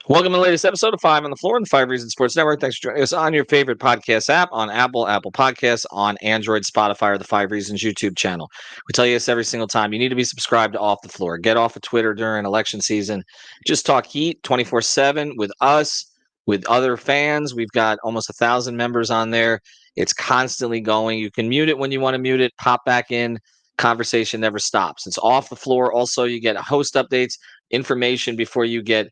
Welcome to the latest episode of Five on the Floor on the Five Reasons Sports Network. Thanks for joining us on your favorite podcast app, on Apple Podcasts, on Android, Spotify, or the Five Reasons YouTube channel. We tell you this every single time. You need to be subscribed to Off the Floor. Get off of Twitter during election season. Just talk Heat 24/7 with us, with other fans. We've got almost 1,000 members on there. It's constantly going. You can mute it when you want to mute it. Pop back in. Conversation never stops. It's Off the Floor. Also, you get host updates, information before you get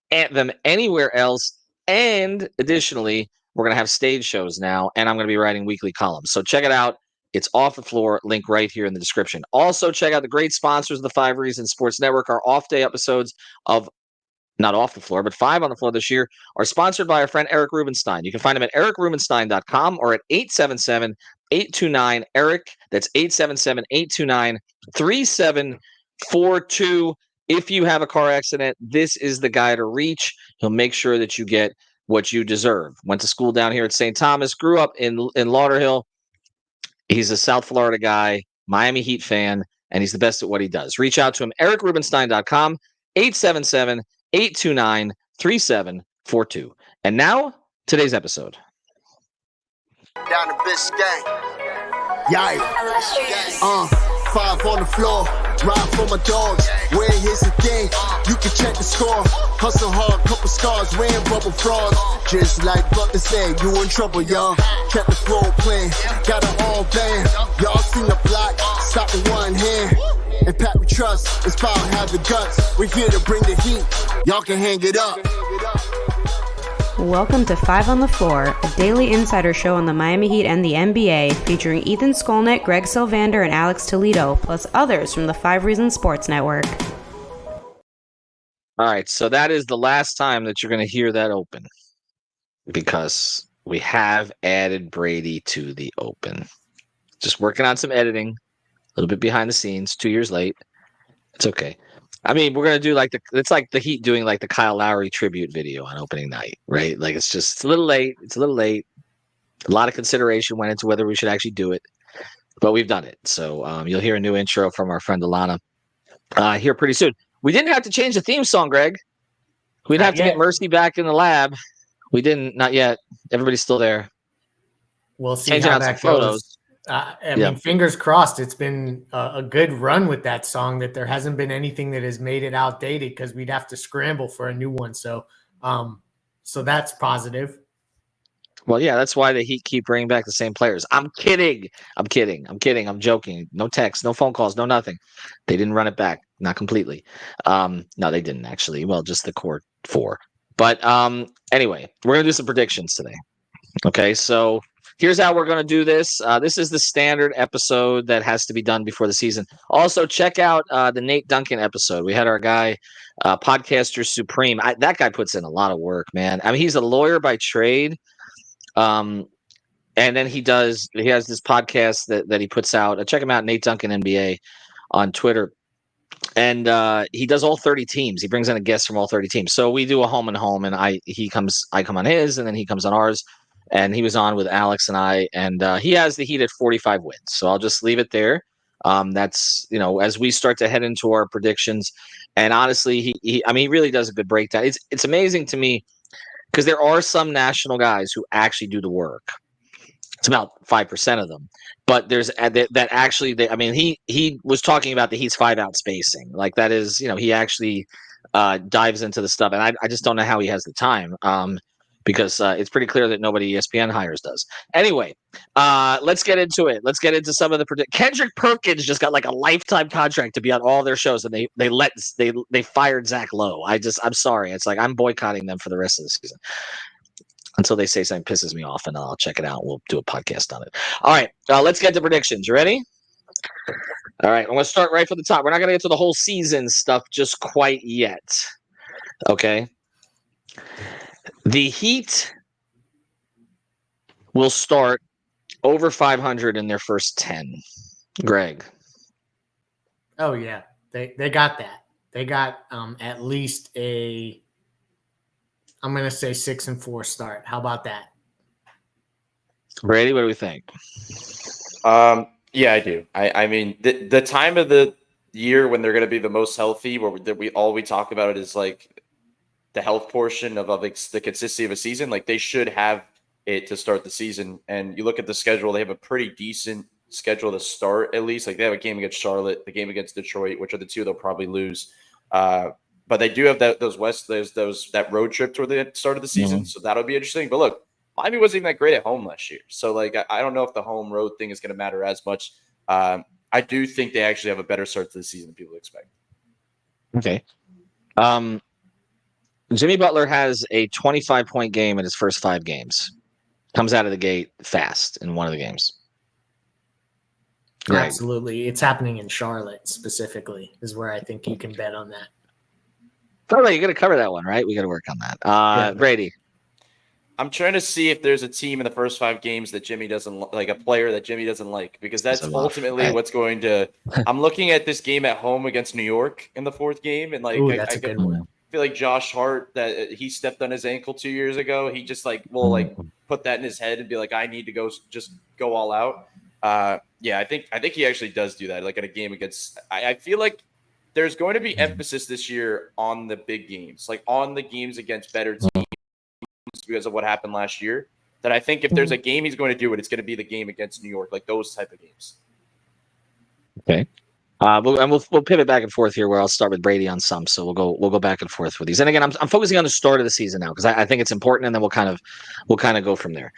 at them anywhere else. And additionally, we're going to have stage shows now, and I'm going to be writing weekly columns. So check it out. It's Off the Floor, link right here in the description. Also, check out the great sponsors of the Five Reasons Sports Network. Our off-day episodes of not Off the Floor, but Five on the Floor this year are sponsored by our friend Erik Rubenstein. You can find him at erikrubenstein.com or at 877-829-ERIC. That's 877-829-3742. If you have a car accident, this is the guy to reach. He'll make sure that you get what you deserve. Went to school down here at St. Thomas, grew up in Lauderhill. He's a South Florida guy, Miami Heat fan, and he's the best at what he does. Reach out to him, erikrubenstein.com, 877-829-3742. And now, today's episode. Down to Biscayne. Yikes. Five on the floor. Ride for my dogs. Where here's the thing. You can check the score. Hustle hard, couple scars, wearing rubber frauds. Just like Butler said, you in trouble, y'all. Kept the floor playing. Got it all band. Y'all seen the block. Stop with one hand. And Pat we trust. It's power, have the guts. We're here to bring the heat. Y'all can hang it up. Welcome to Five on the Floor, a daily insider show on the Miami Heat and the NBA, featuring Ethan Skolnick, Greg Sylvander, and Alex Toledo, plus others from the Five Reasons Sports Network. All right, so that is the last time that you're going to hear that open, because we have added Brady to the open. Just working on some editing, a little bit behind the scenes, 2 years late. It's okay. I mean, we're gonna do it's like the Heat doing like the Kyle Lowry tribute video on opening night, right? Like it's a little late. It's a little late. A lot of consideration went into whether we should actually do it, but we've done it. So you'll hear a new intro from our friend Alana here pretty soon. We didn't have to change the theme song, Greg. We'd have to get Mercy back in the lab. We didn't, not yet. Everybody's still there. We'll see Changing how out that some goes. photos. I mean, fingers crossed. It's been a good run with that song, that there hasn't been anything that has made it outdated, because we'd have to scramble for a new one. So that's positive. Well, yeah, that's why the Heat keep bringing back the same players. I'm kidding. I'm joking. No texts, no phone calls, no nothing. They didn't run it back. Not completely. No, they didn't actually. Well, just the core four. But anyway, we're going to do some predictions today. Okay, so here's how we're going to do this. This is the standard episode that has to be done before the season. Also, check out the Nate Duncan episode. We had our guy, Podcaster Supreme. That guy puts in a lot of work, man. I mean, he's a lawyer by trade. And then he has this podcast that he puts out. Check him out, Nate Duncan NBA on Twitter. And he does all 30 teams. He brings in a guest from all 30 teams. So we do a home and home, and I come on his, and then he comes on ours. And he was on with Alex and I, and he has the Heat at 45 wins. So I'll just leave it there. That's, as we start to head into our predictions. And honestly, he really does a good breakdown. It's amazing to me, because there are some national guys who actually do the work. It's about 5% of them, but there's that actually. He was talking about the Heat's 5-out spacing. Like, that is, he actually dives into the stuff, and I just don't know how he has the time. Because it's pretty clear that nobody ESPN hires does. Anyway, let's get into it. Let's get into some of the Kendrick Perkins just got like a lifetime contract to be on all their shows, and they fired Zach Lowe. I'm sorry. It's like I'm boycotting them for the rest of the season until they say something pisses me off, and I'll check it out. We'll do a podcast on it. All right, let's get to predictions. You ready? All right, I'm going to start right from the top. We're not going to get to the whole season stuff just quite yet. Okay. The Heat will start over 500 in their first 10. Greg. Oh, yeah. They got that. They got at least I'm going to say 6-4 start. How about that? Brady, what do we think? Yeah, I do. I mean, the time of the year when they're going to be the most healthy, where we talk about it, is like the health portion of the consistency of a season, like they should have it to start the season. And you look at the schedule, they have a pretty decent schedule to start, at least. Like they have a game against Charlotte, the game against Detroit, which are the two they'll probably lose. But they do have that road trip toward the start of the season, so that'll be interesting. But look, Miami wasn't even that great at home last year, so like I don't know if the home road thing is going to matter as much. I do think they actually have a better start to the season than people expect. Okay. Jimmy Butler has a 25-point game in his first 5 games. Comes out of the gate fast in one of the games. Greg. Absolutely. It's happening in Charlotte specifically is where I think you can bet on that. Oh, you're going to cover that one, right? We got to work on that. Yeah. Brady. I'm trying to see if there's a team in the first 5 games that Jimmy doesn't like, a player that Jimmy doesn't like, because that's ultimately what's going to. I'm looking at this game at home against New York in the 4th game, and like that's a good one. I feel like Josh Hart, that he stepped on his ankle 2 years ago. He just will put that in his head and be like, I need to go all out. Yeah, I think he actually does do that. Like in a game against, I feel like there's going to be emphasis this year on the big games, like on the games against better teams because of what happened last year. That I think if there's a game he's going to do it, it's going to be the game against New York, like those type of games. Okay. We'll pivot back and forth here, where I'll start with Brady on some. So we'll go back and forth with these. And again, I'm focusing on the start of the season now because I think it's important, and then we'll kind of go from there.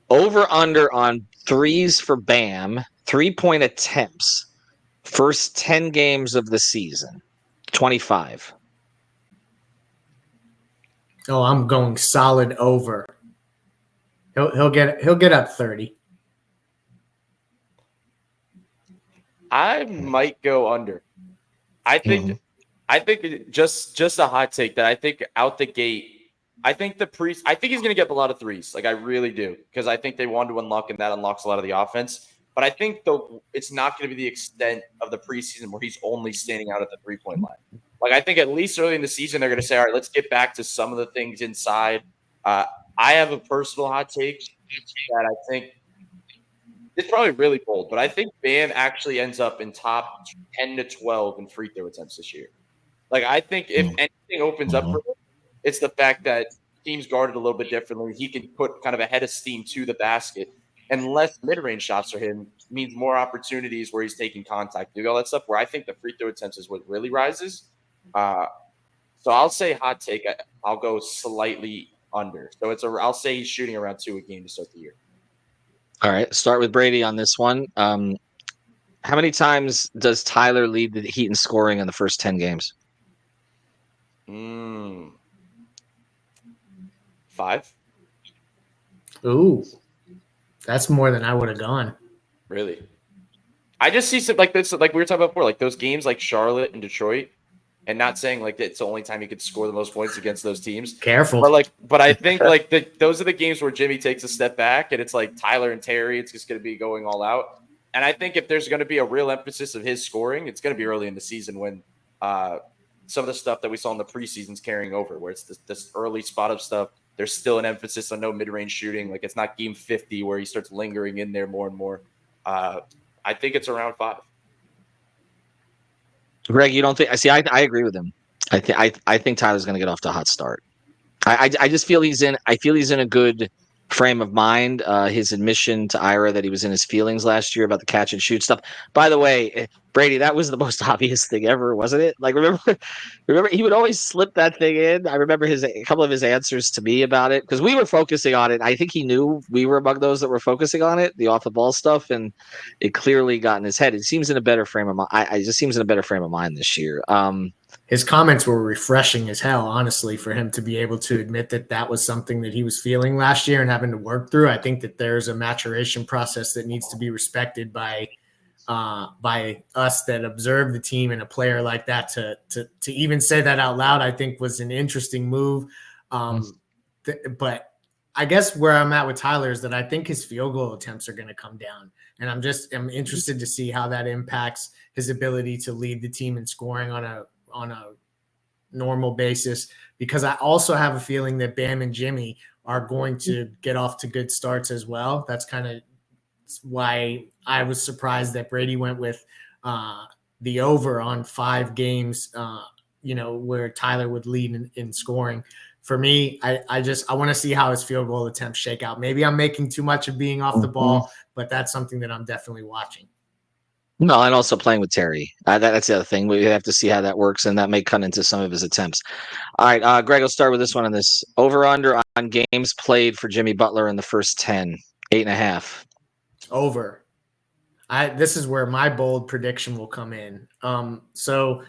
Over under on threes for Bam, 3-point attempts, first 10 games of the season, 25. Oh, I'm going solid over. He'll get up 30. I might go under. I think just a hot take that I think out the gate. I think he's going to get a lot of threes. Like I really do, because I think they want to unlock, and that unlocks a lot of the offense. But I think though it's not going to be the extent of the preseason where he's only standing out at the 3-point line. Like I think at least early in the season they're going to say, all right, let's get back to some of the things inside. I have a personal hot take that I think it's probably really bold, but I think Bam actually ends up in top 10 to 12 in free throw attempts this year. Like I think if anything opens up for him, it's the fact that teams guarded a little bit differently. He can put kind of a head of steam to the basket, and less mid-range shots for him means more opportunities where he's taking contact, do all that stuff, where I think the free throw attempts is what really rises. So I'll say hot take. I'll go slightly under. So I'll say he's shooting around 2 a game to start the year. All right. Start with Brady on this one. How many times does Tyler lead the Heat in scoring in the first 10 games? 5. Ooh, that's more than I would have gone. Really? I just see some like this, like we were talking about before, like those games like Charlotte and Detroit, and not saying like it's the only time you could score the most points against those teams. Careful. But I think those are the games where Jimmy takes a step back, and it's like Tyler and Terry, it's just going to be going all out. And I think if there's going to be a real emphasis of his scoring, it's going to be early in the season when some of the stuff that we saw in the preseason's carrying over, where it's this early spot up stuff. There's still an emphasis on no mid-range shooting. Like it's not game 50 where he starts lingering in there more and more. I think it's around 5. Greg, you don't think? I agree with him. I think Tyler's going to get off to a hot start. I just feel he's in a good frame of mind. His admission to Ira that he was in his feelings last year about the catch and shoot stuff. By the way, Brady, that was the most obvious thing ever, wasn't it? Like remember he would always slip that thing in. I remember a couple of his answers to me about it because we were focusing on it. I think he knew we were among those that were focusing on it, the off the ball stuff, and it clearly got in his head. It seems in a better frame of mind. I just seems in a better frame of mind this year. His comments were refreshing as hell, honestly, for him to be able to admit that was something that he was feeling last year and having to work through. I think that there's a maturation process that needs to be respected by us that observe the team, and a player like that to even say that out loud, I think was an interesting move. But I guess where I'm at with Tyler is that I think his field goal attempts are going to come down, and I'm interested to see how that impacts his ability to lead the team in scoring on a normal basis, because I also have a feeling that Bam and Jimmy are going to get off to good starts as well. That's kind of why I was surprised that Brady went with the over on 5 games where Tyler would lead in scoring. For me, I want to see how his field goal attempts shake out. Maybe I'm making too much of being off the ball, but that's something that I'm definitely watching. No, and also playing with Terry. That's the other thing. We have to see how that works, and that may cut into some of his attempts. All right, Greg, I'll start with this one on this. Over-under on games played for Jimmy Butler in the first 10, 8.5. Over. This is where my bold prediction will come in. So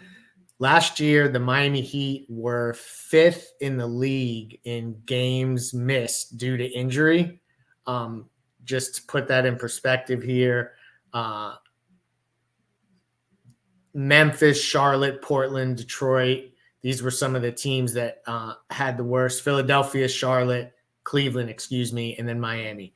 last year, the Miami Heat were 5th in the league in games missed due to injury. Just to put that in perspective here, Memphis, Charlotte, Portland, Detroit, these were some of the teams that had the worst. Philadelphia, Charlotte, Cleveland, and then Miami.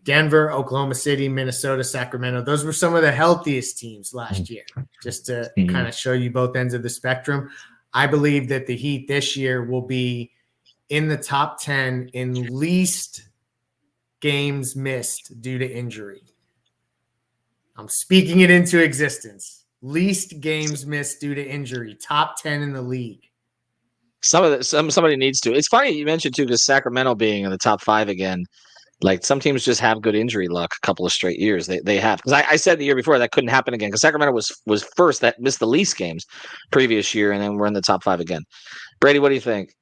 Denver, Oklahoma City, Minnesota, Sacramento. Those were some of the healthiest teams last year, just to kind of show you both ends of the spectrum. I believe that the Heat this year will be in the top 10 in least games missed due to injury. I'm speaking it into existence. Least games missed due to injury, top 10 in the league. Somebody needs to. It's funny you mentioned too, because Sacramento being in the top 5 again. Like some teams just have good injury luck a couple of straight years. They have, because I said the year before that couldn't happen again, because Sacramento was first that missed the least games previous year, and then we're in the top 5 again. Brady, what do you think?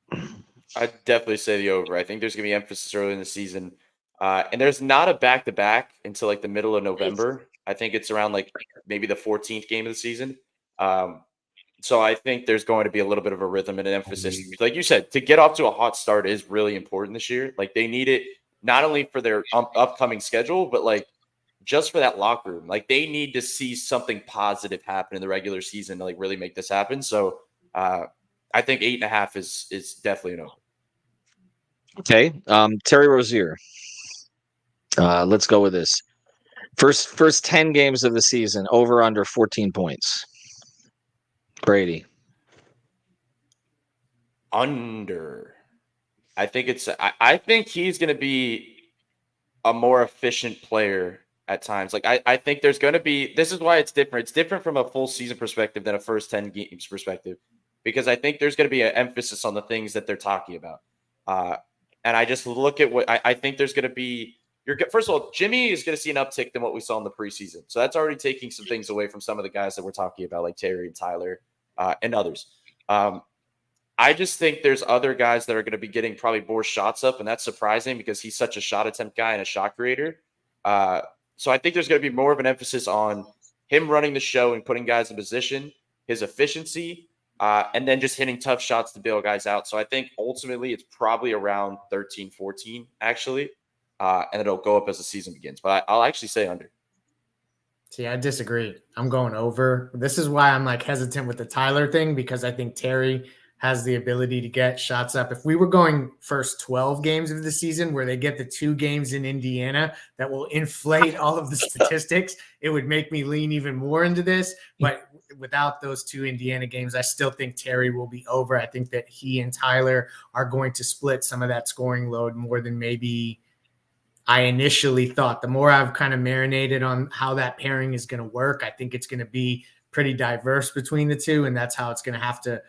I'd definitely say the over. I think there's going to be emphasis early in the season. And there's not a back-to-back until like the middle of November. I think it's around like maybe the 14th game of the season. So I think there's going to be a little bit of a rhythm and an emphasis. Like you said, to get off to a hot start is really important this year. Like they need it not only for their upcoming schedule, but like just for that locker room. Like they need to see something positive happen in the regular season to like really make this happen. So I think 8.5 is definitely an over. Okay. Terry Rozier. Let's go with this. First 10 games of the season, over under 14 points. Brady. Under. I think he's going to be a more efficient player at times. Like I think there's going to be, this is why it's different. It's different from a full season perspective than a first 10 games perspective, because I think there's going to be an emphasis on the things that they're talking about. And I just look at what I think there's going to be. First of all, Jimmy is going to see an uptick than what we saw in the preseason. So that's already taking some things away from some of the guys that we're talking about, like Terry and Tyler and others. I just think there's other guys that are going to be getting probably more shots up, and that's surprising because he's such a shot attempt guy and a shot creator. So I think there's going to be more of an emphasis on him running the show and putting guys in position, his efficiency, and then just hitting tough shots to bail guys out. So I think ultimately it's probably around 13, 14, actually. And it'll go up as the season begins. But I'll actually say under. See, I disagree. I'm going over. This is why I'm like hesitant with the Tyler thing, because I think Terry has the ability to get shots up. If we were going first 12 games of the season where they get the 2 games in Indiana that will inflate all of the statistics, it would make me lean even more into this. But without those 2 Indiana games, I still think Terry will be over. I think that he and Tyler are going to split some of that scoring load more than maybe I initially thought. The more I've kind of marinated on how that pairing is going to work, I think it's going to be pretty diverse between the two, and that's how it's going to have to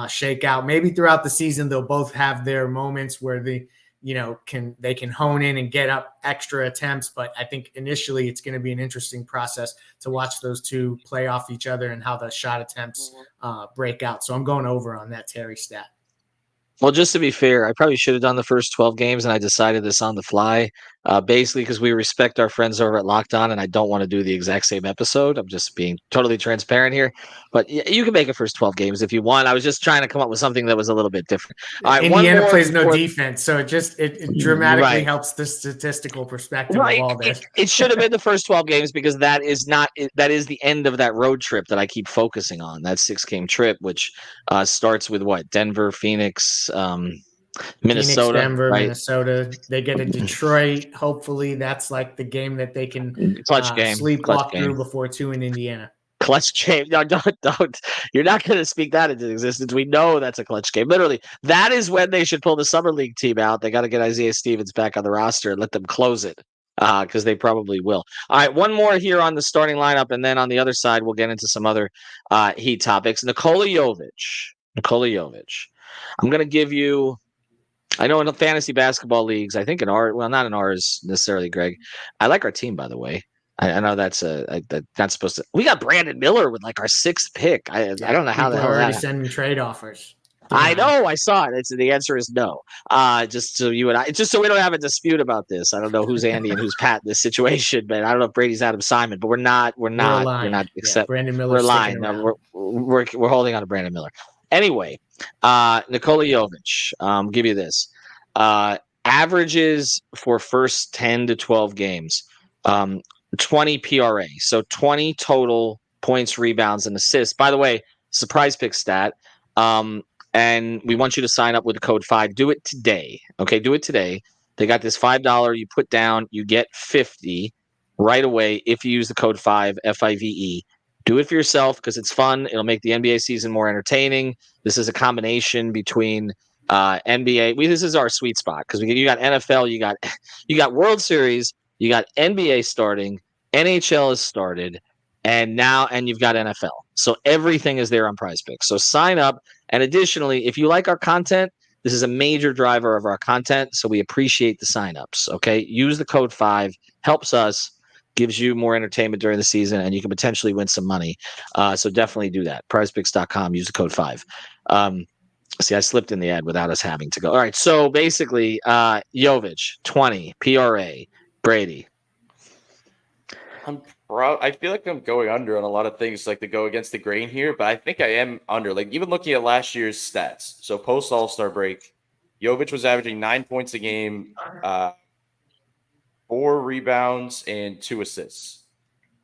shake out. Maybe throughout the season, they'll both have their moments where they can hone in and get up extra attempts. But I think initially it's going to be an interesting process to watch those two play off each other and how the shot attempts break out. So I'm going over on that Terry stat. Well, just to be fair, I probably should have done the first 12 games, and I decided this on the fly, basically because we respect our friends over at Locked On, and I don't want to do the exact same episode. I'm just being totally transparent here. But you can make it first 12 games if you want. I was just trying to come up with something that was a little bit different. Indiana plays no defense, so it dramatically helps the statistical perspective of all this. It should have been the first 12 games, because that is the end of that road trip that I keep focusing on, that 6-game trip, which starts with what? Denver, Phoenix, Minnesota, Phoenix, Denver, right? Minnesota. They get a Detroit. Hopefully, that's like the game that they can sleepwalk through before 2 in Indiana. Clutch game. No, don't. You're not going to speak that into existence. We know that's a clutch game. Literally, that is when they should pull the summer league team out. They got to get Isaiah Stevens back on the roster and let them close it. because they probably will. All right, one more here on the starting lineup, and then on the other side, we'll get into some other Heat topics. Nikola Jovic. I'm going to give you. I know in the fantasy basketball leagues, I think not in ours necessarily, Greg. I like our team, by the way. I know that's not supposed to. We got Brandon Miller with like our 6th pick. I don't know how the People hell are already that. sending trade offers. I know, I saw it. The answer is no. Just so you and I, just so we don't have a dispute about this. I don't know who's Andy and who's Pat in this situation, but I don't know if Brady's Adam Simon. But we're not. Brandon Miller. We're lying. No, we're holding on to Brandon Miller. Anyway, Nikola Jovic. Give you this. Averages for first 10 to 12 games. 20 PRA. So 20 total points, rebounds, and assists. By the way, surprise pick stat. And we want you to sign up with the code 5. Do it today. Okay, do it today. They got this $5 you put down, you get 50 right away if you use the code 5, FIVE. Do it for yourself because it's fun. It'll make the NBA season more entertaining. This is a combination between NBA. This is our sweet spot because you got NFL, you got World Series, you got NBA starting, NHL is started, and you've got NFL. So everything is there on Prize Picks. So sign up. And additionally, if you like our content, this is a major driver of our content. So we appreciate the signups. Okay. Use the code 5, helps us, gives you more entertainment during the season, and you can potentially win some money. So definitely do that. Prizepicks.com, use the code 5. See, I slipped in the ad without us having to go. All right. So basically, Jovic, 20, PRA, Brady. I feel like I'm going under on a lot of things, like to go against the grain here, but I think I am under. Like even looking at last year's stats, so post All-Star break, Jovic was averaging 9 points a game, 4 rebounds, and 2 assists.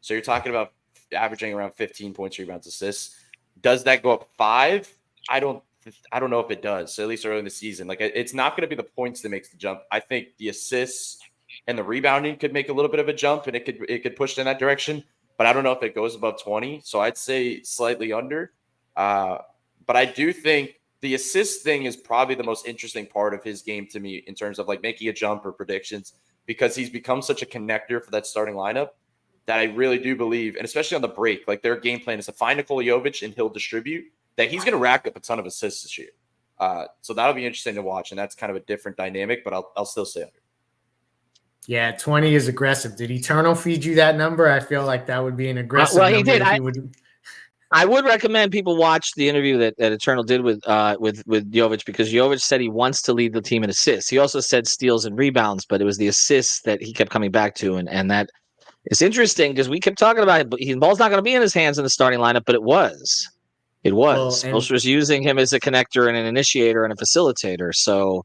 So you're talking about averaging around 15 points, rebounds, assists. Does that go up 5? I don't know if it does. So at least early in the season, like it's not going to be the points that makes the jump. I think the assists and the rebounding could make a little bit of a jump, and it could push in that direction. But I don't know if it goes above 20. So I'd say slightly under. But I do think the assist thing is probably the most interesting part of his game to me in terms of like making a jump or predictions, because he's become such a connector for that starting lineup that I really do believe, and especially on the break, like their game plan is to find Nikola Jovic and he'll distribute, that he's going to rack up a ton of assists this year. So that'll be interesting to watch. And that's kind of a different dynamic, but I'll still say under. Yeah, 20 is aggressive. Did Eternal feed you that number? I feel like that would be an aggressive well, he number. did. I would recommend people watch the interview that Eternal did with Jovic, because Jovic said he wants to lead the team in assists. He also said steals and rebounds, but it was the assists that he kept coming back to, and that is interesting because we kept talking about it. But the ball's not going to be in his hands in the starting lineup, but it was. Spoelstra was using him as a connector and an initiator and a facilitator. So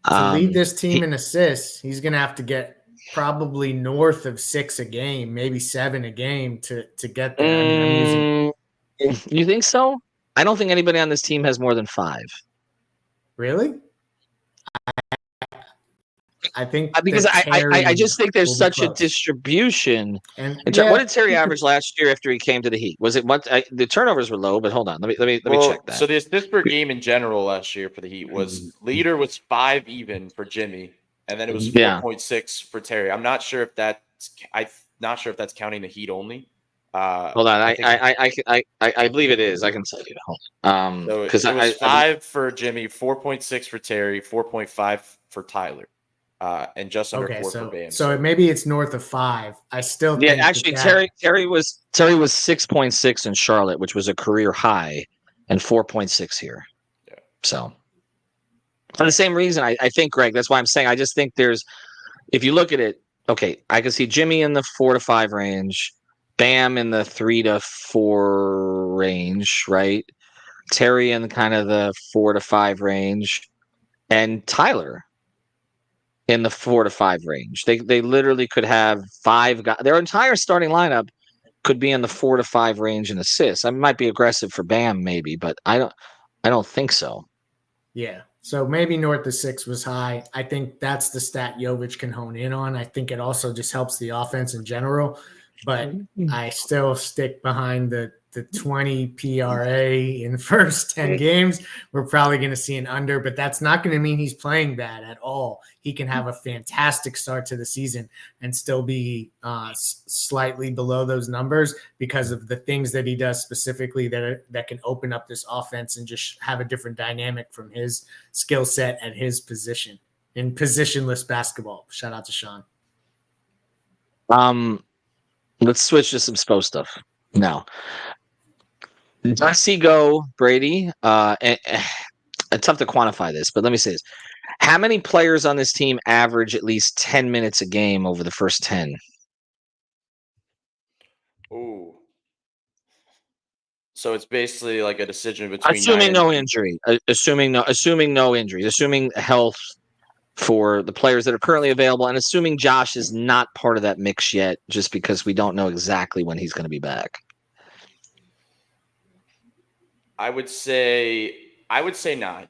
to lead this team in assists, he's going to have to get probably north of 6 a game, maybe 7 a game to get there. You think so? I don't think anybody on this team has more than 5. Really? I think because I just think there's such a distribution. And what did Terry average last year after he came to the Heat? Was it the turnovers were low? But hold on, let me check that. So the assists per game in general last year for the Heat was leader was 5 even for Jimmy, and then it was 4.6 for Terry. I'm not sure if that's counting the Heat only. Hold on, I believe it is. I can tell you. Because it was 5 for Jimmy, 4.6 for Terry, 4.5 for Tyler. And just under 4 for Bam. So maybe it's north of 5. I still think actually Terry was 6.6 in Charlotte, which was a career high, and 4.6 here. Yeah. So for the same reason, I think, Greg, that's why I'm saying I just think if you look at it, okay, I can see Jimmy in the 4 to 5 range, Bam in the 3 to 4 range, right? Terry in kind of the 4 to 5 range, and Tyler in the 4 to 5 range. They literally could have 5 guys. Their entire starting lineup could be in the 4 to 5 range in assists. I might be aggressive for Bam, maybe, but I don't think so. Yeah. So maybe north of 6 was high. I think that's the stat Jovic can hone in on. I think it also just helps the offense in general. But I still stick behind the the 20 PRA in first 10 games, we're probably going to see an under, but that's not going to mean he's playing bad at all. He can have a fantastic start to the season and still be slightly below those numbers because of the things that he does specifically that can open up this offense and just have a different dynamic from his skill set at his position in positionless basketball. Shout out to Sean. Let's switch to some Spo stuff now. Does he go Brady? It's tough to quantify this, but let me say this. How many players on this team average at least 10 minutes a game over the first 10? Ooh. So it's basically like a decision between Assuming no injury. Assuming no injuries. Assuming health for the players that are currently available, and assuming Josh is not part of that mix yet, just because we don't know exactly when he's going to be back. I would say 9.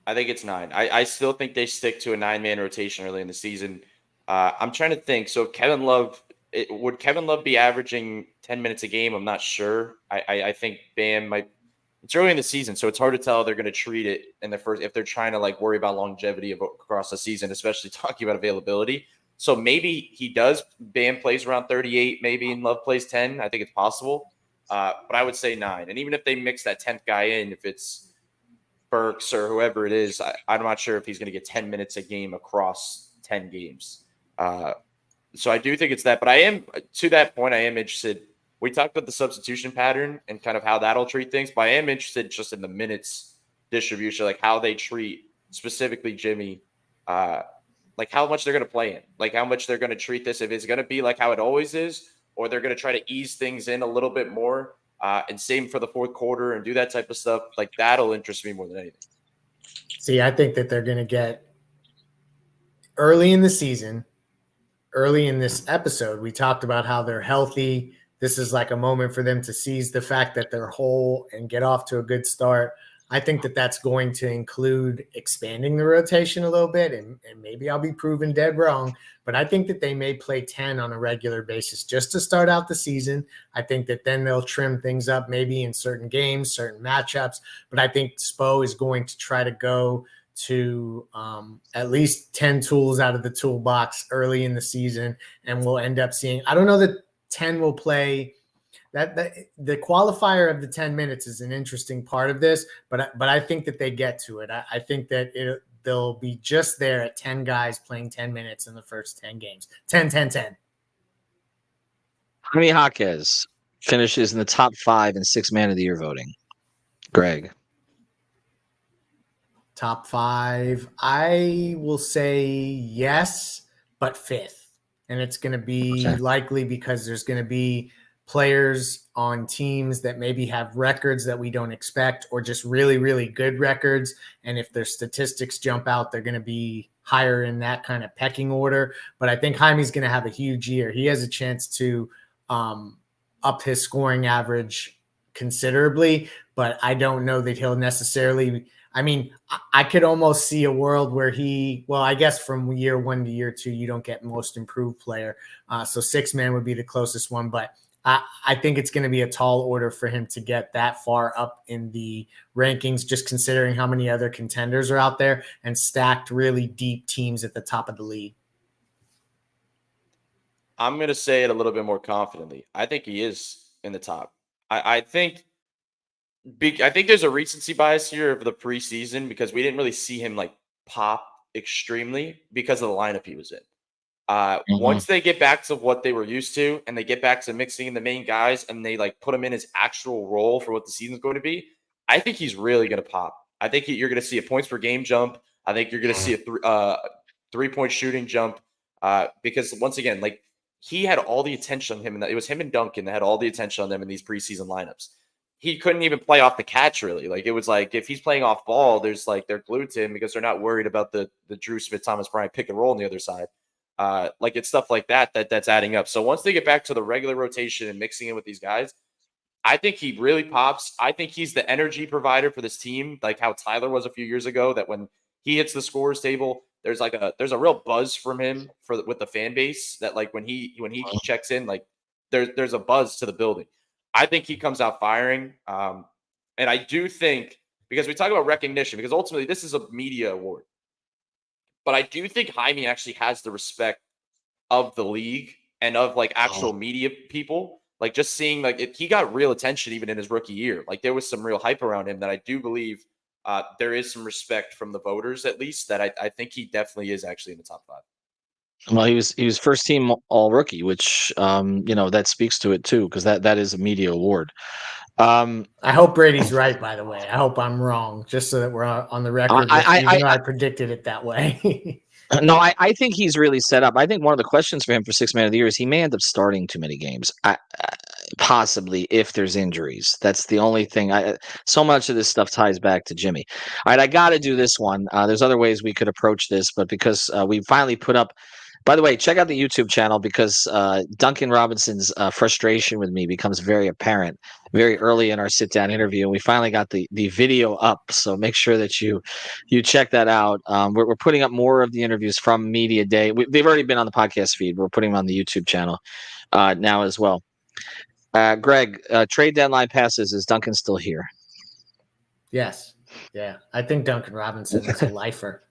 I think it's 9. I still think they stick to a 9-man rotation early in the season. I'm trying to think. So Kevin Love, would Kevin Love be averaging 10 minutes a game? I'm not sure. I think Bam might. It's early in the season, so it's hard to tell how they're going to treat it in the first if they're trying to like worry about longevity across the season, especially talking about availability. So maybe he does. Bam plays around 38, maybe, and Love plays 10. I think it's possible. But I would say 9. And even if they mix that 10th guy in, if it's Burks or whoever it is, I'm not sure if he's going to get 10 minutes a game across 10 games. So I do think it's that. But I am, to that point, I am interested. We talked about the substitution pattern and kind of how that'll treat things. But I am interested just in the minutes distribution, like how they treat specifically Jimmy, like how much they're going to play in, like how much they're going to treat this. If it's going to be like how it always is, or they're going to try to ease things in a little bit more and same for the fourth quarter and do that type of stuff. Like that'll interest me more than anything. See, I think that they're going to get early in the season, early in this episode, we talked about how they're healthy. This is like a moment for them to seize the fact that they're whole and get off to a good start. I think that that's going to include expanding the rotation a little bit, and maybe I'll be proven dead wrong, but I think that they may play 10 on a regular basis just to start out the season. I think that then they'll trim things up maybe in certain games, certain matchups, but I think Spo is going to try to go to at least 10 tools out of the toolbox early in the season, and we'll end up seeing – I don't know that 10 will play – that the qualifier of the 10 minutes is an interesting part of this, but I think that they get to it. I think that they'll be just there at 10 guys playing 10 minutes in the first 10 games. 10. Jaime Jaquez finishes in the top 5 in 6 Man of the Year voting. Greg. Top 5. I will say yes, but 5th. And it's going to be likely because there's going to be players on teams that maybe have records that we don't expect or just really, really good records. And if their statistics jump out, they're going to be higher in that kind of pecking order. But I think Jaime's going to have a huge year. He has a chance to up his scoring average considerably, but I don't know that he'll necessarily – I mean, I could almost see a world where I guess from year 1 to year 2, you don't get most improved player. So 6-man would be the closest one, but I think it's going to be a tall order for him to get that far up in the rankings, just considering how many other contenders are out there and stacked really deep teams at the top of the league. I'm going to say it a little bit more confidently. I think he is in the top. I think there's a recency bias here of the preseason because we didn't really see him like pop extremely because of the lineup he was in. Once they get back to what they were used to and they get back to mixing in the main guys and they like put him in his actual role for what the season's going to be, I think he's really going to pop. I think you're going to see a points per game jump. I think you're going to see a three-point shooting jump because once again, like he had all the attention on him. And it was him and Duncan that had all the attention on them in these preseason lineups. He couldn't even play off the catch really. Like it was like if he's playing off ball, there's like they're glued to him because they're not worried about the Drew Smith, Thomas Bryant pick and roll on the other side. Like it's stuff like that's adding up. So once they get back to the regular rotation and mixing in with these guys, I think he really pops. I think he's the energy provider for this team, like how Tyler was a few years ago, that when he hits the scorers table, there's a real buzz from him with the fan base that like when he checks in, like there's a buzz to the building. I think he comes out firing. And I do think, because we talk about recognition, because ultimately this is a media award, but I do think Jaime actually has the respect of the league and of like actual media people. Like just seeing he got real attention even in his rookie year. Like there was some real hype around him that I do believe there is some respect from the voters, at least, that I think he definitely is actually in the top 5. Well, he was first team all rookie, which that speaks to it too, because that is a media award. I hope Brady's right, by the way. I hope I'm wrong, just so that we're on the record, even though I predicted it that way. No, I think he's really set up. I think one of the questions for him for Sixth Man of the Year is he may end up starting too many games. Possibly if there's injuries. That's the only thing. So much of this stuff ties back to Jimmy. All right, I got to do this one. There's other ways we could approach this, but because we finally put up. By the way, check out the YouTube channel because Duncan Robinson's frustration with me becomes very apparent very early in our sit-down interview, and we finally got the video up. So make sure that you check that out. We're putting up more of the interviews from Media Day. They've already been on the podcast feed. We're putting them on the YouTube channel now as well. Greg, trade deadline passes. Is Duncan still here? Yes. Yeah. I think Duncan Robinson is a lifer.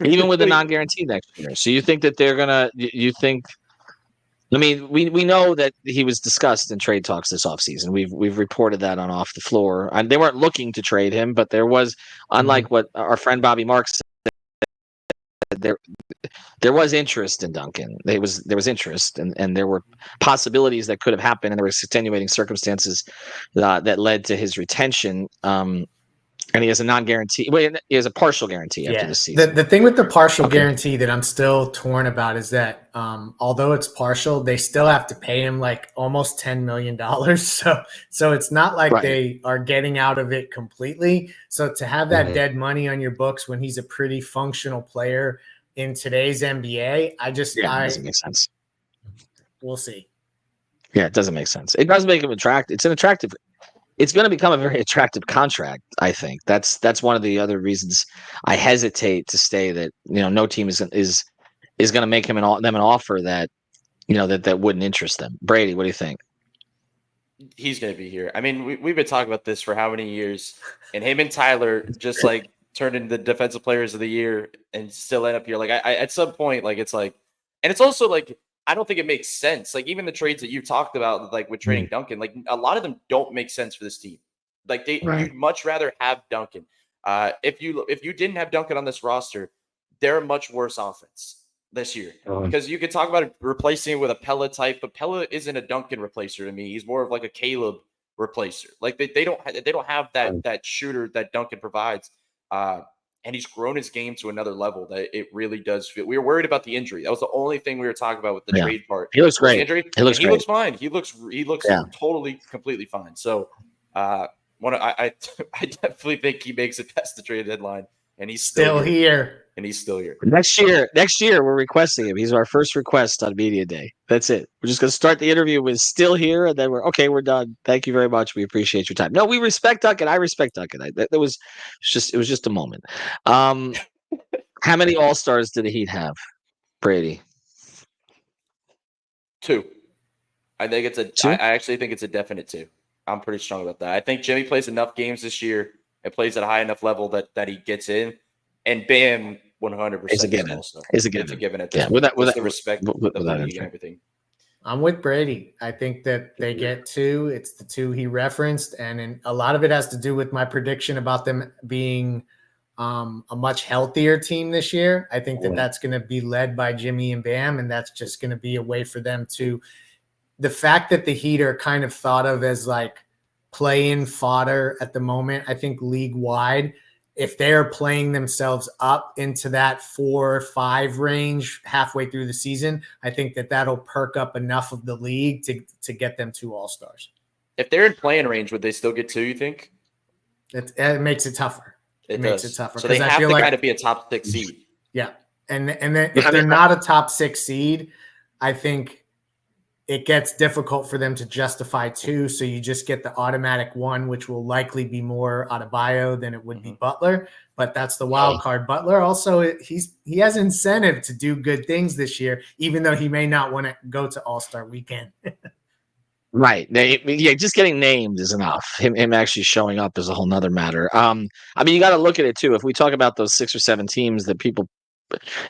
Even with the non-guaranteed next year. So you think that they're going to – you think – I mean, we know that he was discussed in trade talks this offseason. We've reported that on Off the Floor. And they weren't looking to trade him, but there was, unlike what our friend Bobby Marks said, there was interest in Duncan. There was interest, and there were possibilities that could have happened, and there were extenuating circumstances that led to his retention. And he has a non-guarantee. Wait, he has a partial guarantee after this season. The thing with the partial guarantee that I'm still torn about is that although it's partial, they still have to pay him like almost $10 million. So it's not like they are getting out of it completely. So to have that dead money on your books when he's a pretty functional player in today's NBA, it doesn't make sense. We'll see. Yeah, it doesn't make sense. It does make him attractive. It's going to become a very attractive contract. I think that's one of the other reasons I hesitate to say that no team is going to make them an offer that that wouldn't interest them. Brady, what do you think? He's going to be here. I mean, we've been talking about this for how many years, and him and Tyler just like turned into the defensive players of the year and still end up here. Like I at some point, like it's like, and it's also like, I don't think it makes sense. Like even the trades that you talked about, like with trading Duncan, like a lot of them don't make sense for this team. Like you'd much rather have Duncan. If you didn't have Duncan on this roster, they're a much worse offense this year because you could talk about replacing it with a Pella type, but Pella isn't a Duncan replacer to me. He's more of like a Caleb replacer. Like they don't have that shooter that Duncan provides. And he's grown his game to another level that it really does feel. We were worried about the injury. That was the only thing we were talking about with the trade part. He looks great. Injury. He looks fine. He looks totally, completely fine. So, I definitely think he makes it past the trade deadline, and he's still here. And he's still here. Next year, we're requesting him. He's our first request on Media Day. That's it. We're just going to start the interview with still here, and then we're done. Thank you very much. We appreciate your time. No, we respect Duncan. I respect Duncan. It was just a moment. How many All-Stars did the Heat have, Brady? 2. I think it's 2? I actually think it's a definite 2. I'm pretty strong about that. I think Jimmy plays enough games this year and plays at a high enough level that he gets in, and Bam 100% is a given. It's a given at this point. With the respect of the league and everything. I'm with Brady. I think that they get 2. It's the 2 he referenced, and a lot of it has to do with my prediction about them being a much healthier team this year. I think that's going to be led by Jimmy and Bam, and that's just going to be a way for them to – the fact that the Heat are kind of thought of as like play-in fodder at the moment, I think league-wide – if they're playing themselves up into that 4-5 range halfway through the season, I think that'll perk up enough of the league to get them 2 All-Stars. If they're in playing range, would they still get 2, you think? It makes it tougher. It makes it tougher. So they have to kind of be a top 6 seed. Yeah. And then if they're not a top 6 seed, I think it gets difficult for them to justify 2. So you just get the automatic 1, which will likely be more Adebayo than it would be Butler. But that's the wild card. Butler also, he has incentive to do good things this year, even though he may not want to go to All-Star weekend. Right. Yeah, just getting named is enough. Him actually showing up is a whole nother matter. I mean, you got to look at it too. If we talk about those 6 or 7 teams that people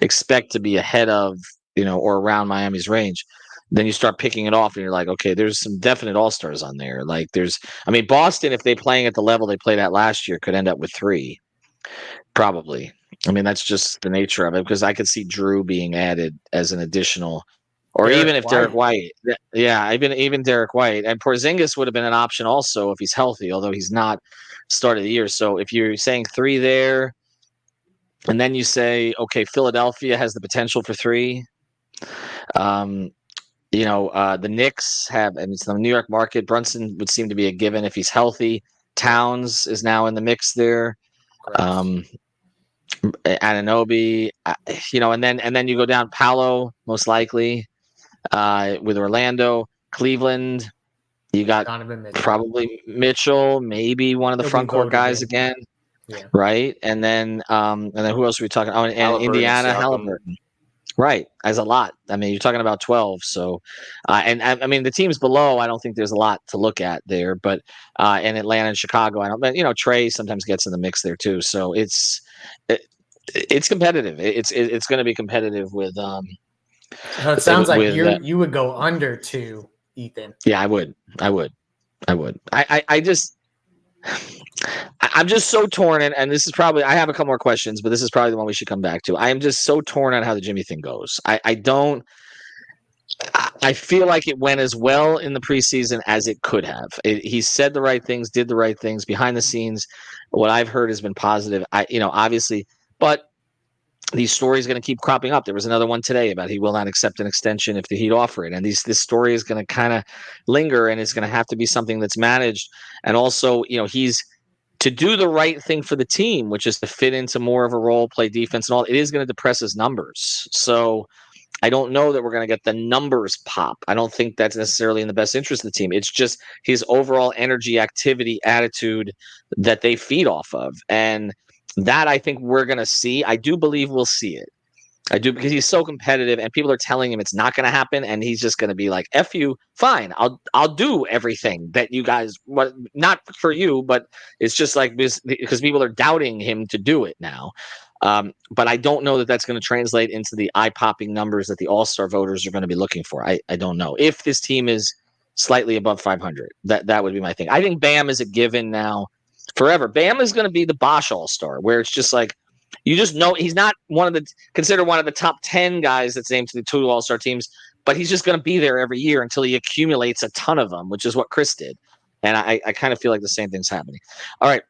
expect to be ahead of, or around Miami's range, then you start picking it off and you're like, okay, there's some definite all-stars on there. Like Boston, if they're playing at the level they played at last year, could end up with 3, probably. I mean, that's just the nature of it, because I could see Drew being added as an additional, or Derek even if Derek White. Yeah, even Derek White. And Porzingis would have been an option also if he's healthy, although he's not start of the year. So if you're saying 3 there, and then you say, okay, Philadelphia has the potential for 3. The Knicks have, and it's the New York market. Brunson would seem to be a given if he's healthy. Towns is now in the mix there. Anunoby, and then you go down Paolo, most likely, with Orlando, Cleveland. You got probably Mitchell, maybe one of the front court guys again. Yeah. Right. And then who else are we talking? Oh, and Indiana, Halliburton. Right. As a lot. I mean, you're talking about 12. So, and I mean, the teams below, I don't think there's a lot to look at there, but, in Atlanta and Chicago, I don't, but, Trey sometimes gets in the mix there too. So it's competitive. It's going to be competitive with, So it sounds like you would go under 2, Ethan. Yeah, I would. I'm just so torn, and this is probably, I have a couple more questions, but this is probably the one we should come back to. I am just so torn on how the Jimmy thing goes. I feel like it went as well in the preseason as it could have. He said the right things, did the right things behind the scenes. What I've heard has been positive. Obviously, but these stories are going to keep cropping up. There was another one today about he will not accept an extension if the Heat offer it. And this story is going to kind of linger, and it's going to have to be something that's managed. And also, he's to do the right thing for the team, which is to fit into more of a role, play defense and all. It is going to depress his numbers. So I don't know that we're going to get the numbers pop. I don't think that's necessarily in the best interest of the team. It's just his overall energy, activity, attitude that they feed off of. And that I think we're going to see. I do believe we'll see it. I do, because he's so competitive and people are telling him it's not going to happen. And he's just going to be like, F you, fine. I'll do everything that you guys want, not for you, but it's just like this, because people are doubting him to do it now. But I don't know that that's going to translate into the eye-popping numbers that the All-Star voters are going to be looking for. I don't know. If this team is slightly above 500, that would be my thing. I think Bam is a given now forever. Bam is going to be the Bosch All-Star, where it's just like, you just know he's not considered one of the top 10 guys that's named to the 2 All-Star teams, but he's just going to be there every year until he accumulates a ton of them, which is what Chris did. And I kind of feel like the same thing's happening. All right.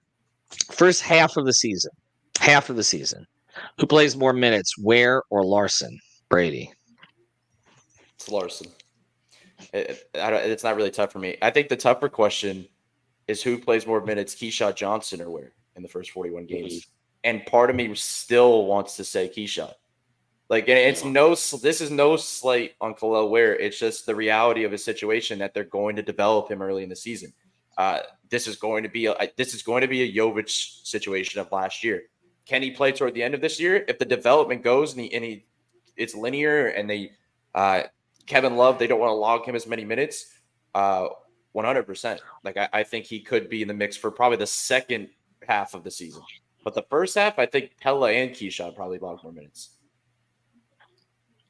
First half of the season. Who plays more minutes, Ware or Larson? Brady. It's Larson. It's not really tough for me. I think the tougher question is who plays more minutes, Keyshawn Johnson or Ware in the first 41 games. And part of me still wants to say Keyshawn. Like, and this is no slight on Khalil Ware. It's just the reality of a situation that they're going to develop him early in the season. This is going to be a Jovic situation of last year. Can he play toward the end of this year? If the development goes and it's linear, and Kevin Love, they don't want to log him as many minutes, 100%. Like, I think he could be in the mix for probably the second half of the season. But the first half, I think Pella and Keyshawn probably log more minutes.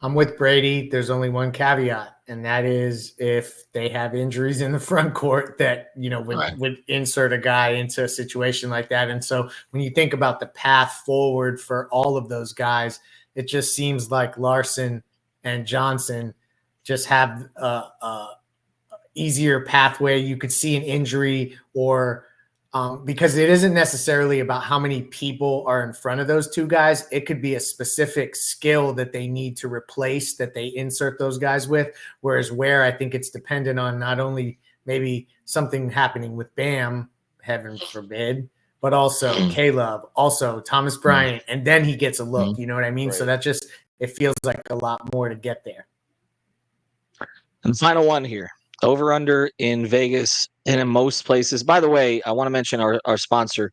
I'm with Brady. There's only one caveat, and that is if they have injuries in the front court that, would insert a guy into a situation like that. And so when you think about the path forward for all of those guys, it just seems like Larson and Johnson just have a easier pathway. You could see an injury or because it isn't necessarily about how many people are in front of those 2 guys. It could be a specific skill that they need to replace that they insert those guys with. Whereas Ware, I think it's dependent on not only maybe something happening with Bam, heaven forbid, but also Caleb, also Thomas Bryant, and then he gets a look. You know what I mean? Right. So that it feels like a lot more to get there. And the final one here. Over under in Vegas and in most places. By the way, I want to mention our sponsor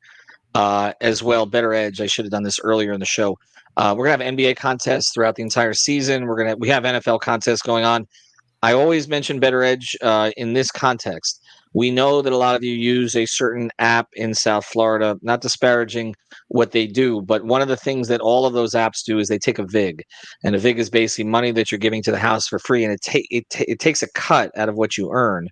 as well, Better Edge. I should have done this earlier in the show. We're gonna have NBA contests throughout the entire season. We have NFL contests going on. I always mention Better Edge in this context. We know that a lot of you use a certain app in South Florida, not disparaging what they do, but one of the things that all of those apps do is they take a VIG, and a VIG is basically money that you're giving to the house for free, and it takes a cut out of what you earn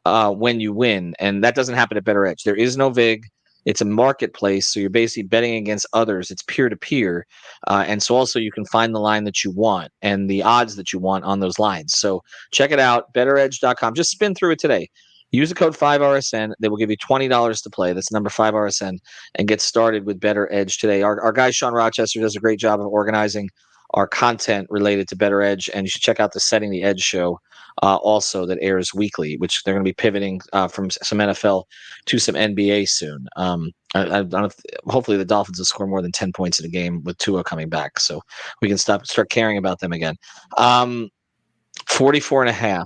when you win, and that doesn't happen at Better Edge. There is no VIG. It's a marketplace, so you're basically betting against others. It's peer to peer, and so also you can find the line that you want and the odds that you want on those lines. So check it out, betteredge.com. Just spin through it today. Use the code 5RSN. They will give you $20 to play. That's number 5RSN, and get started with Better Edge today. Our guy Sean Rochester does a great job of organizing our content related to Better Edge, and you should check out the Setting the Edge show also that airs weekly, which they're going to be pivoting from some NFL to some NBA soon. I don't hopefully the Dolphins will score more than 10 points in a game with Tua coming back, so we can start caring about them again. 44.5.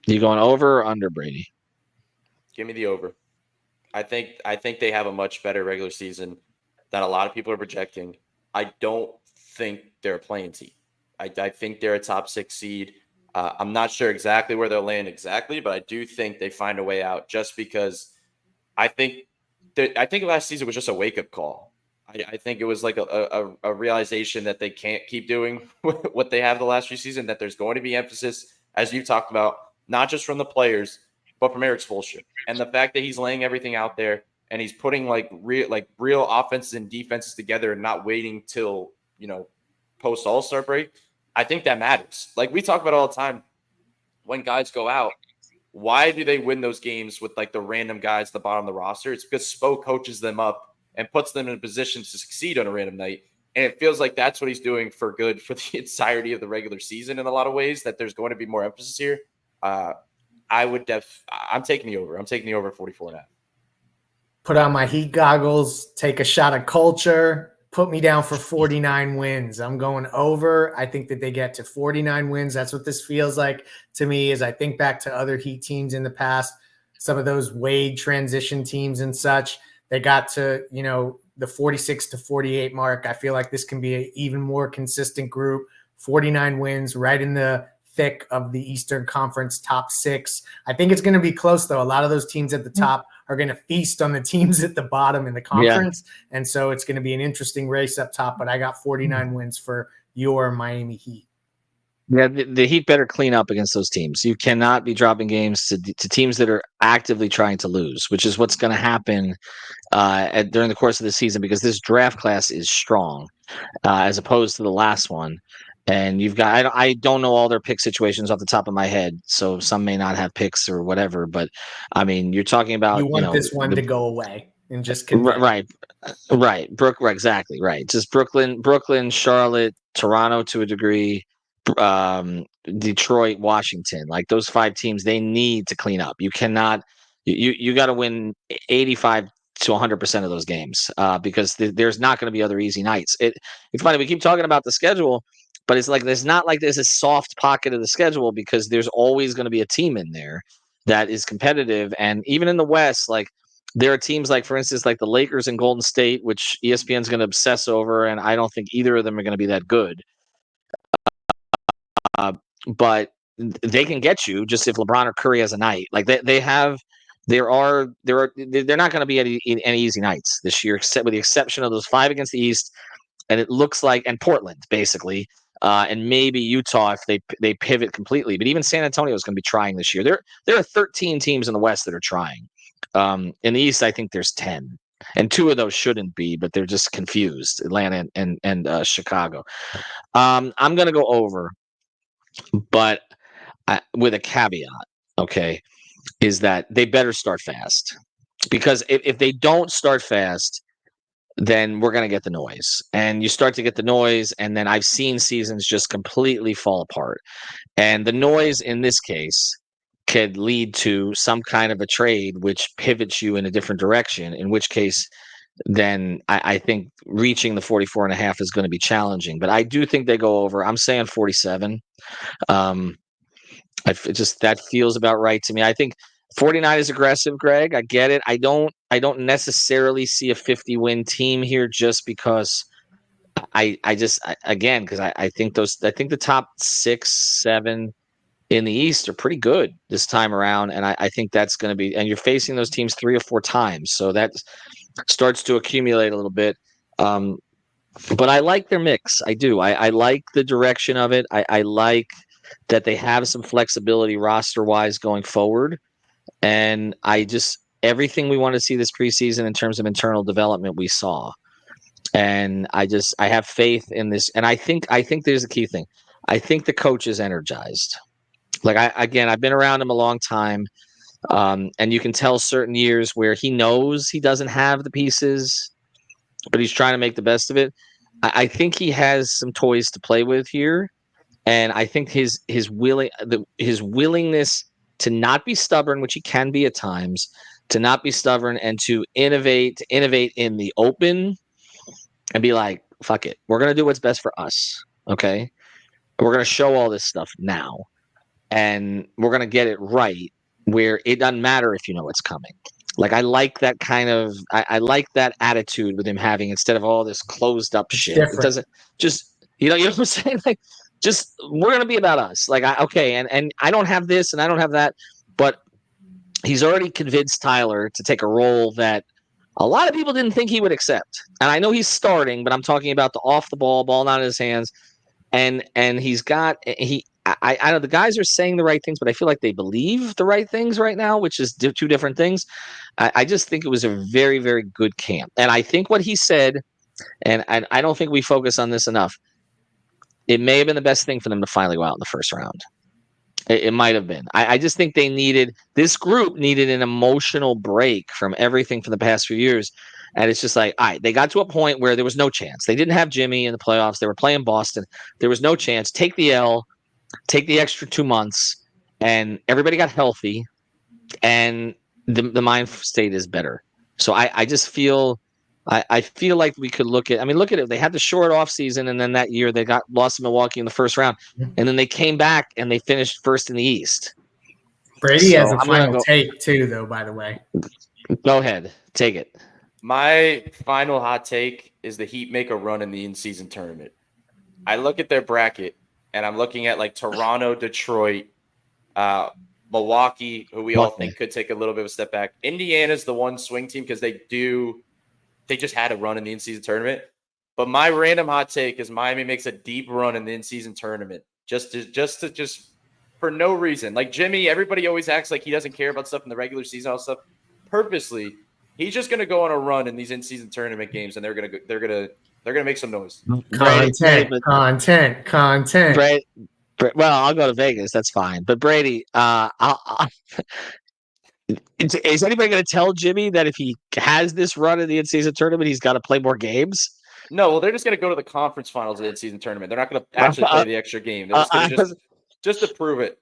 You going over or under, Brady? Give me the over. I think they have a much better regular season than a lot of people are projecting. I don't think they're a playing team. I think they're a top 6 seed. I'm not sure exactly where they'll land exactly, but I do think they find a way out just because I think last season was just a wake-up call. I think it was like a realization that they can't keep doing what they have the last few seasons, that there's going to be emphasis, as you talked about, not just from the players, but from Erik Spoelstra. And the fact that he's laying everything out there and he's putting real offenses and defenses together and not waiting till, post All-Star break, I think that matters. Like we talk about all the time, when guys go out, why do they win those games with the random guys at the bottom of the roster? It's because Spo coaches them up and puts them in a position to succeed on a random night. And it feels like that's what he's doing for good for the entirety of the regular season in a lot of ways, that there's going to be more emphasis here. I'm taking the over. I'm taking the over 44.5. Put on my Heat goggles, take a shot of culture, put me down for 49 wins. I'm going over. I think that they get to 49 wins. That's what this feels like to me as I think back to other Heat teams in the past, some of those Wade transition teams and such. They got to, the 46 to 48 mark. I feel like this can be an even more consistent group. 49 wins, right in the thick of the Eastern Conference top 6. I think it's going to be close, though. A lot of those teams at the top are going to feast on the teams at the bottom in the conference. Yeah. And so it's going to be an interesting race up top, but I got 49 wins for your Miami Heat. Yeah, the Heat better clean up against those teams. You cannot be dropping games to teams that are actively trying to lose, which is what's going to happen during the course of the season, because this draft class is strong as opposed to the last one. And you've got, I don't know all their pick situations off the top of my head, so some may not have picks or whatever. But I mean, you're talking about, you want this one to go away and just convince. Right, exactly right. Just Brooklyn, Charlotte, Toronto to a degree, Detroit, Washington. Like those 5 teams, they need to clean up. You cannot, you got to win 85 to 100% of those games because there's not going to be other easy nights. It's funny, we keep talking about the schedule, but it's like there's a soft pocket of the schedule because there's always going to be a team in there that is competitive. And even in the West, like there are teams like, for instance, like the Lakers and Golden State, which ESPN's going to obsess over, and I don't think either of them are going to be that good. But they can get you just if LeBron or Curry has a night. Like they're not going to be any easy nights this year, except with the exception of those 5 against the East, and it looks like, and Portland basically. And maybe Utah if they pivot completely. But even San Antonio is going to be trying this year. There are 13 teams in the West that are trying. In the East, I think there's 10. And 2 of those shouldn't be, but they're just confused, Atlanta and Chicago. I'm going to go over, but with a caveat, okay, is that they better start fast. Because if they don't start fast, then we're going to get the noise. And you start to get the noise, and then I've seen seasons just completely fall apart. And the noise in this case could lead to some kind of a trade which pivots you in a different direction, in which case then I think reaching the 44.5 is going to be challenging. But I do think they go over. I'm saying 47. That feels about right to me. I think 49 is aggressive, Greg. I get it. I don't necessarily see a 50-win team here just because again, because I think the top 6, 7 in the East are pretty good this time around, and I think that's going to be. And you're facing those teams 3 or 4 times, so that starts to accumulate a little bit. But I like their mix. I do. I like the direction of it. I like that they have some flexibility roster wise going forward, and everything we want to see this preseason in terms of internal development we saw. And I have faith in this, and I think there's a key thing. I think the coach is energized. Like I've been around him a long time, and you can tell certain years where he knows he doesn't have the pieces, but he's trying to make the best of it. I think he has some toys to play with here, and I think his willingness to not be stubborn, which he can be at times, to not be stubborn and to innovate in the open, and be like, fuck it, we're gonna do what's best for us, okay? We're gonna show all this stuff now, and we're gonna get it right where it doesn't matter if you know it's coming. Like I like that kind of I like that attitude with him having, instead of all this closed up shit. Different. It doesn't just you know what I'm saying? Like just we're gonna be about us. Like and I don't have this and I don't have that, but he's already convinced Tyler to take a role that a lot of people didn't think he would accept. And I know he's starting, but I'm talking about the off the ball not in his hands. And he's got I know the guys are saying the right things, but I feel like they believe the right things right now, which is 2 different things. I just think it was a very, very good camp. And I think what he said, and I don't think we focus on this enough, it may have been the best thing for them to finally go out in the first round. It might have been. I just think this group needed an emotional break from everything for the past few years. And it's just like, all right, they got to a point where there was no chance. They didn't have Jimmy in the playoffs. They were playing Boston. There was no chance. Take the L, take the extra 2 months, and everybody got healthy, and the mind state is better. So I just feel I feel like we could look at it. They had the short off season, and then that year they got lost to Milwaukee in the first round, and then they came back and they finished first in the East. Brady has a final take too, though, by the way. Go ahead. Take it. My final hot take is the Heat make a run in the in-season tournament. I look at their bracket, and I'm looking at like Toronto, Detroit, Milwaukee, who we all think could take a little bit of a step back. Indiana's the one swing team because they just had a run in the in-season tournament. But my random hot take is Miami makes a deep run in the in-season tournament just for no reason. Like Jimmy, everybody always acts like he doesn't care about stuff in the regular season, all stuff. Purposely, he's just going to go on a run in these in-season tournament games, and they're going to make some noise. Content. Brady, well, I'll go to Vegas. That's fine. But Brady, is anybody going to tell Jimmy that if he has this run in the in-season tournament, he's got to play more games? No, well, they're just going to go to the conference finals of the in-season tournament. They're not going to actually play the extra game. They're just going to just to prove it.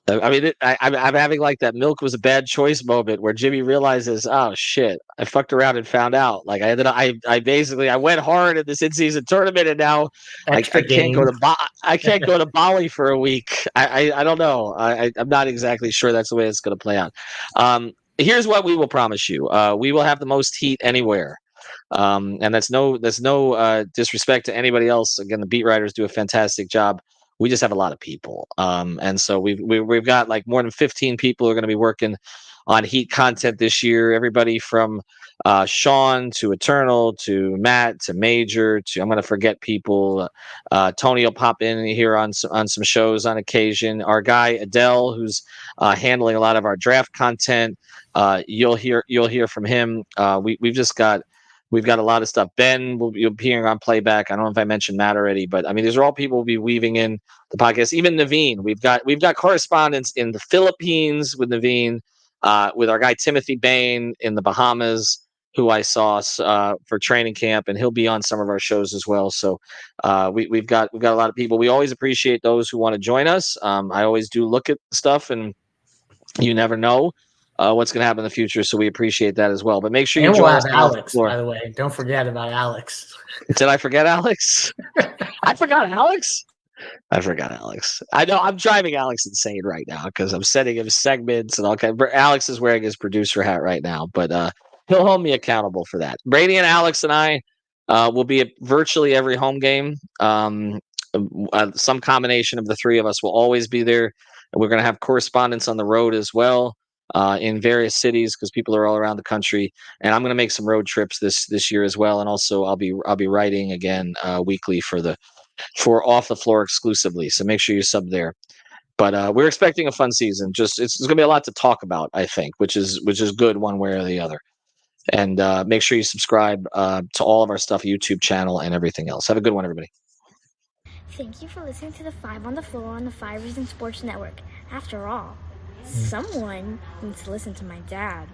I mean, I'm having like that milk was a bad choice moment where Jimmy realizes, oh shit, I fucked around and found out. Like I went hard in this in-season tournament, and now I can't go to Bali for a week. I don't know. I'm not exactly sure that's the way it's going to play out. Here's what we will promise you: we will have the most heat anywhere. And that's no disrespect to anybody else. Again, the beat writers do a fantastic job. We just have a lot of people. And so we've got like more than 15 people who are going to be working on Heat content this year. Everybody from Sean to Eternal to Matt to Major to, I'm going to forget people. Tony will pop in here on some shows on occasion. Our guy Adele, who's handling a lot of our draft content. You'll hear from him. We've got a lot of stuff. Ben will be appearing on playback. I don't know if I mentioned Matt already, but I mean, these are all people will be weaving in the podcast. Even Naveen, we've got correspondence in the Philippines with Naveen, with our guy Timothy Bain in the Bahamas, who I saw for training camp, and he'll be on some of our shows as well. So we've got a lot of people. We always appreciate those who want to join us. I always do look at stuff, and you never know what's going to happen in the future. So we appreciate that as well. But make sure you join us. Alex, by the way. Don't forget about Alex. Did I forget Alex? I forgot Alex. I know I'm driving Alex insane right now because I'm sending him segments and all kinds. Alex is wearing his producer hat right now, but he'll hold me accountable for that. Brady and Alex and I, We'll be at virtually every home game. Some combination of the three of us will always be there. We're going to have correspondents on the road as well, in various cities, because people are all around the country. And I'm going to make some road trips this year as well. And also I'll be writing again weekly for Off the Floor exclusively. So make sure you sub there. But we're expecting a fun season. Just it's going to be a lot to talk about, I think, which is good one way or the other. And make sure you subscribe to all of our stuff, YouTube channel, and everything else. Have a good one, everybody. Thank you for listening to the 5 on the Floor on the 5 Reasons Sports Network. After all, someone needs to listen to my dad.